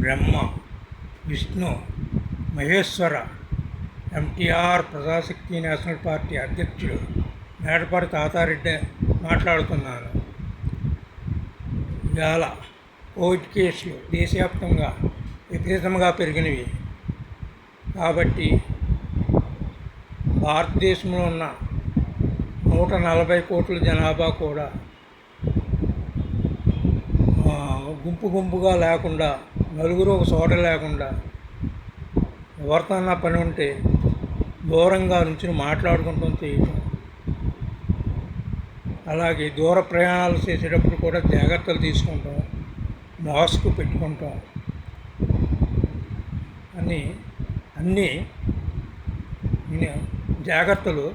బ్రహ్మ, Vishnu, Maheshwara. NTR Prajashakti national party అధ్యక్షుడు మేడపాటి తాతారెడ్డి మాట్లాడుతున్నాను. ఇవాళ కోవిడ్ కేసులు దేశవ్యాప్తంగా విపరీతంగా పెరిగినవి కాబట్టి భారతదేశంలో ఉన్న 140 కోట్ల జనాభా కూడా గుంపుగా లేకుండా, నలుగురు ఒక చోట లేకుండా, ఎవరితోన్నా పని ఉంటే దూరంగా నుంచి మాట్లాడుకుంటాం చేయటం. అలాగే దూర ప్రయాణాలు చేసేటప్పుడు కూడా జాగ్రత్తలు తీసుకుంటాం, మాస్క్ పెట్టుకుంటాం అన్నీ జాగ్రత్తలు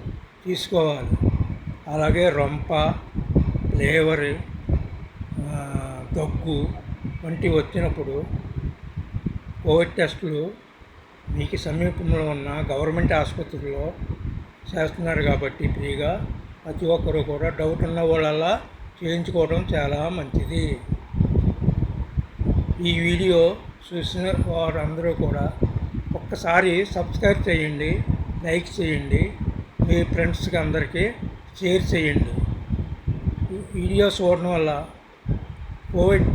తీసుకోవాలి. అలాగే రొంప, ఫ్లేవర్, దగ్గు వంటివి వచ్చినప్పుడు కోవిడ్ టెస్టులు మీకు సమీపంలో ఉన్న గవర్నమెంట్ ఆసుపత్రుల్లో చేస్తున్నారు కాబట్టి ఫ్రీగా ప్రతి ఒక్కరూ కూడా డౌట్ ఉన్న వాళ్ళలా చేయించుకోవడం చాలా మంచిది. ఈ వీడియో చూసిన వారందరూ కూడా ఒక్కసారి సబ్స్క్రైబ్ చేయండి, లైక్ చేయండి, మీ ఫ్రెండ్స్కి అందరికీ షేర్ చేయండి. వీడియో చూడడం వల్ల కోవిడ్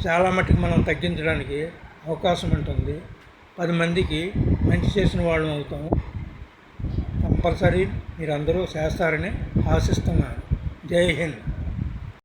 చాలా మట్టుకు మనం తగ్గించడానికి అవకాశం ఉంటుంది. 10 మందికి మంచి చేసిన వాళ్ళం అవుతాము. కంపల్సరీ మీరందరూ చేస్తారని ఆశిస్తున్నాను. జై హింద్.